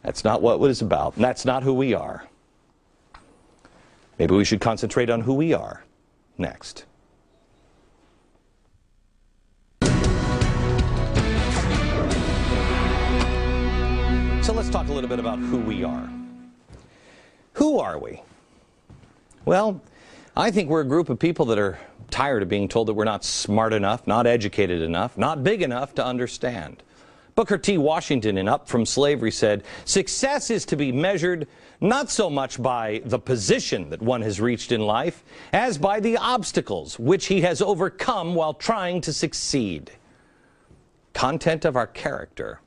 That's not what it's about. And that's not who we are. Maybe we should concentrate on who we are next. So let's talk a little bit about who we are. Who are we? Well, I think we're a group of people that are tired of being told that we're not smart enough, not educated enough, not big enough to understand. Booker T. Washington in Up From Slavery said, "Success is to be measured not so much by the position that one has reached in life as by the obstacles which he has overcome while trying to succeed." Content of our character.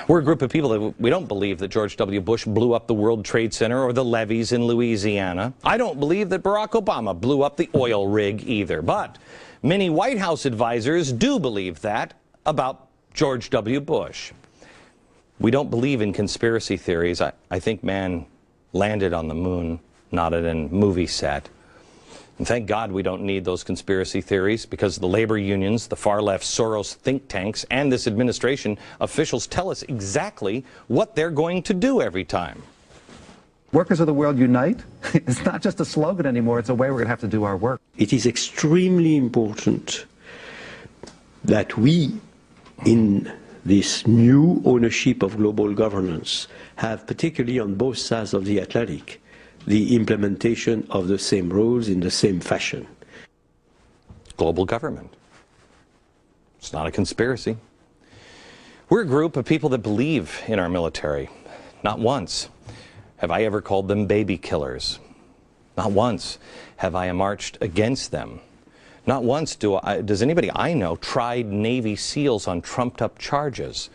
We're a group of people that we don't believe that George W. Bush blew up the World Trade Center or the levees in Louisiana. I don't believe that Barack Obama blew up the oil rig either. But many White House advisors do believe that about George W. Bush. We don't believe in conspiracy theories. I think man landed on the moon, not at a movie set. And thank God we don't need those conspiracy theories, because the labor unions, the far left Soros think tanks, and this administration officials tell us exactly what they're going to do every time. Workers of the world unite. It's not just a slogan anymore. It's a way we're going to have to do our work. It is extremely important that we, in this new ownership of global governance, have, particularly on both sides of the Atlantic, the implementation of the same rules in the same fashion. Global government. It's not a conspiracy. We're a group of people that believe in our military. Not once have I ever called them baby killers. Not once have I marched against them. Not once does anybody I know tried Navy SEALs on trumped-up charges.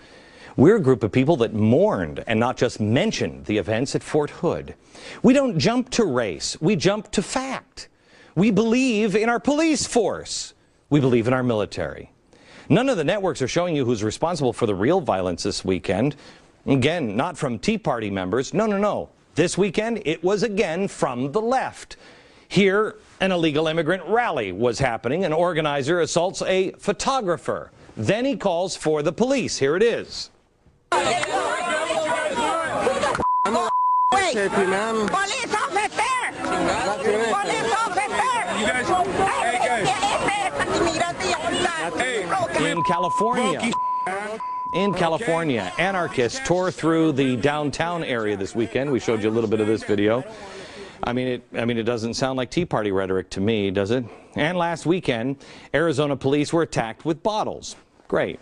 We're a group of people that mourned and not just mentioned the events at Fort Hood. We don't jump to race. We jump to fact. We believe in our police force. We believe in our military. None of the networks are showing you who's responsible for the real violence this weekend. Again, not from Tea Party members. No, no, no. This weekend, it was again from the left. Here, an illegal immigrant rally was happening. An organizer assaults a photographer. Then he calls for the police. Here it is. Wait! Police officer! Police officer! In California, anarchists tore through the downtown area this weekend. We showed you a little bit of this video. I mean, it doesn't sound like Tea Party rhetoric to me, does it? And last weekend, Arizona police were attacked with bottles. Great.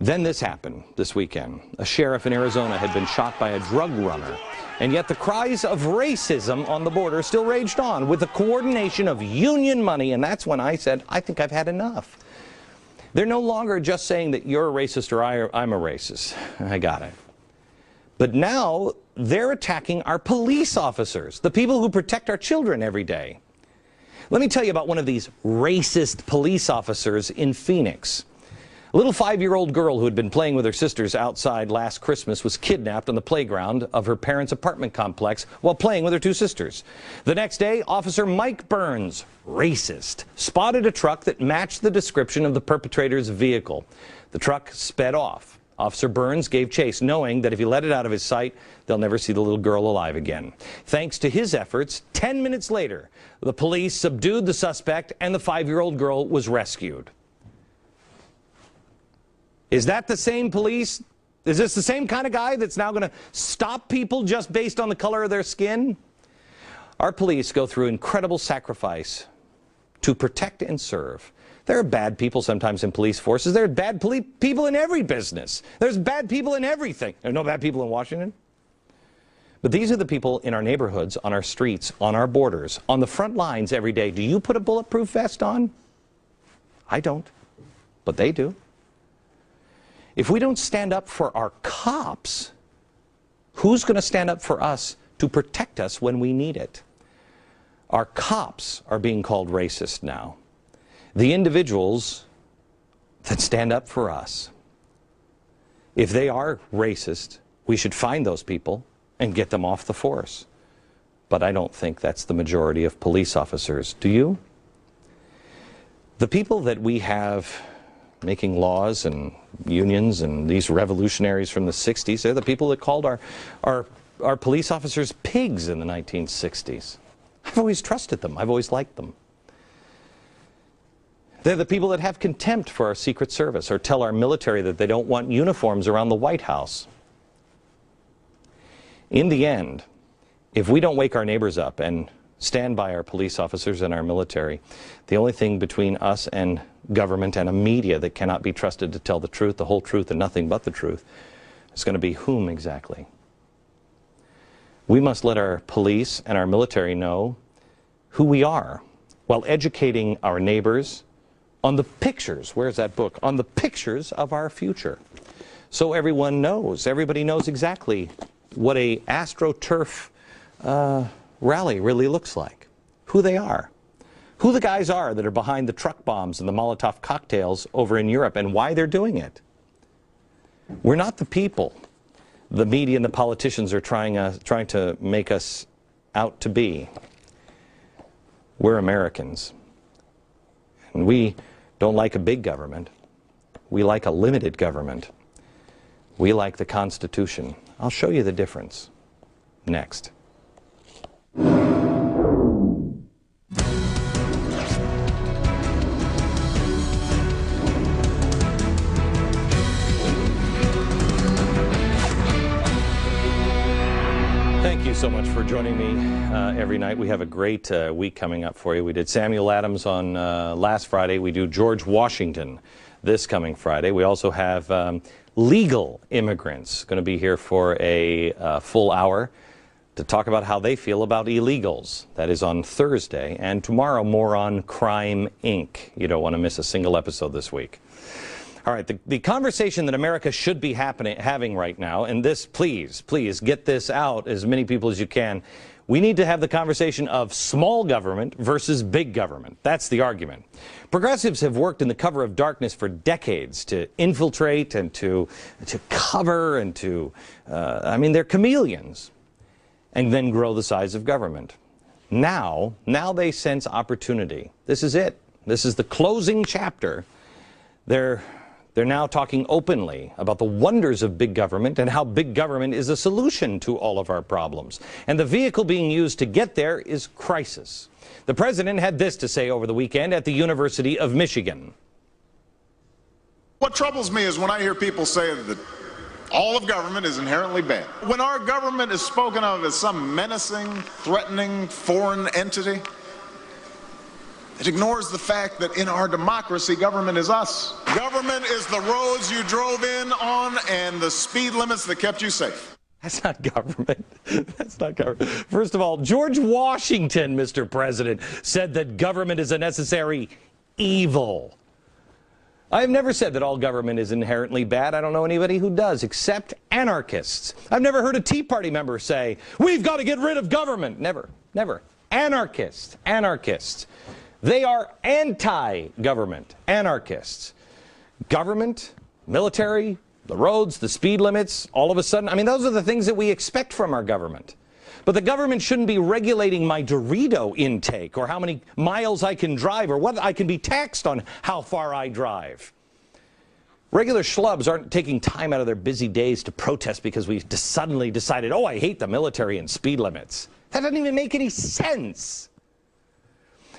Then this happened this weekend. A sheriff in Arizona had been shot by a drug runner, and yet the cries of racism on the border still raged on with the coordination of union money, and that's when I said, I think I've had enough. They're no longer just saying that you're a racist or I'm a racist. I got it. But now they're attacking our police officers, the people who protect our children every day. Let me tell you about one of these racist police officers in Phoenix. A little 5-year-old girl who had been playing with her sisters outside last Christmas was kidnapped on the playground of her parents' apartment complex while playing with her 2 sisters. The next day, Officer Mike Burns, racist, spotted a truck that matched the description of the perpetrator's vehicle. The truck sped off. Officer Burns gave chase, knowing that if he let it out of his sight, they'll never see the little girl alive again. Thanks to his efforts, 10 minutes later, the police subdued the suspect and the 5-year-old girl was rescued. Is that the same police? Is this the same kind of guy that's now going to stop people just based on the color of their skin? Our police go through incredible sacrifice to protect and serve. There are bad people sometimes in police forces. There are bad people in every business. There's bad people in everything. There are no bad people in Washington. But these are the people in our neighborhoods, on our streets, on our borders, on the front lines every day. Do you put a bulletproof vest on? I don't, but they do. If we don't stand up for our cops, who's going to stand up for us to protect us when we need it? Our cops are being called racist now. The individuals that stand up for us, if they are racist, we should find those people and get them off the force. But I don't think that's the majority of police officers. Do you? The people that we have making laws and unions and these revolutionaries from the 60s. They're the people that called our police officers pigs in the 1960s. I've always trusted them. I've always liked them. They're the people that have contempt for our Secret Service or tell our military that they don't want uniforms around the White House. In the end, if we don't wake our neighbors up and stand by our police officers and our military, the only thing between us and government and a media that cannot be trusted to tell the truth, the whole truth, and nothing but the truth, is going to be whom exactly? We must let our police and our military know who we are while educating our neighbors on the pictures, where's that book? On the pictures of our future. So everyone knows, everybody knows exactly what a AstroTurf rally really looks like, who they are, who the guys are that are behind the truck bombs and the Molotov cocktails over in Europe and why they're doing it. We're not the people the media and the politicians are trying to make us out to be. We're Americans. And we don't like a big government. We like a limited government. We like the Constitution. I'll show you the difference next. Thank you so much for joining me every night. We have a great week coming up for you. We did Samuel Adams on last Friday. We do George Washington this coming Friday. We also have legal immigrants going to be here for a full hour to talk about how they feel about illegals. That is on Thursday. And tomorrow, more on Crime, Inc. You don't want to miss a single episode this week. All right, the conversation that America should be having right now, and this, please get this out as many people as you can. We need to have the conversation of small government versus big government. That's the argument. Progressives have worked in the cover of darkness for decades to infiltrate and to cover and to, I mean, they're chameleons, and then grow the size of government. Now they sense opportunity. This is it. This is the closing chapter. They're now talking openly about the wonders of big government and how big government is a solution to all of our problems. And the vehicle being used to get there is crisis. The president had this to say over the weekend at the University of Michigan. What troubles me is when I hear people say that all of government is inherently bad. When our government is spoken of as some menacing, threatening, foreign entity, it ignores the fact that in our democracy, government is us. Government is the roads you drove in on and the speed limits that kept you safe. That's not government. That's not government. First of all, George Washington, Mr. President, said that government is a necessary evil. I've never said that all government is inherently bad. I don't know anybody who does, except anarchists. I've never heard a Tea Party member say, we've got to get rid of government. Never, never. Anarchists. They are anti-government, anarchists. Government, military, the roads, the speed limits, all of a sudden, I mean, those are the things that we expect from our government. But the government shouldn't be regulating my Dorito intake or how many miles I can drive or what I can be taxed on how far I drive. Regular schlubs aren't taking time out of their busy days to protest because we suddenly decided, oh, I hate the military and speed limits. That doesn't even make any sense.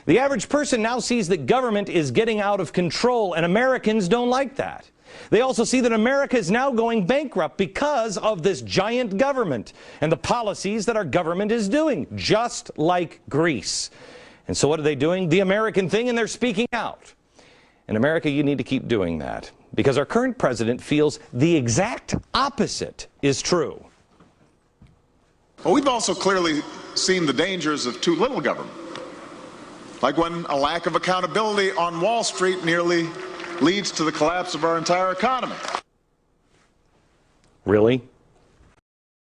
The average person now sees that government is getting out of control, and Americans don't like that. They also see that America is now going bankrupt because of this giant government and the policies that our government is doing, just like Greece. And so what are they doing? The American thing, and they're speaking out. In America, you need to keep doing that because our current president feels the exact opposite is true. Well, we've also clearly seen the dangers of too little government. Like when a lack of accountability on Wall Street nearly leads to the collapse of our entire economy. Really?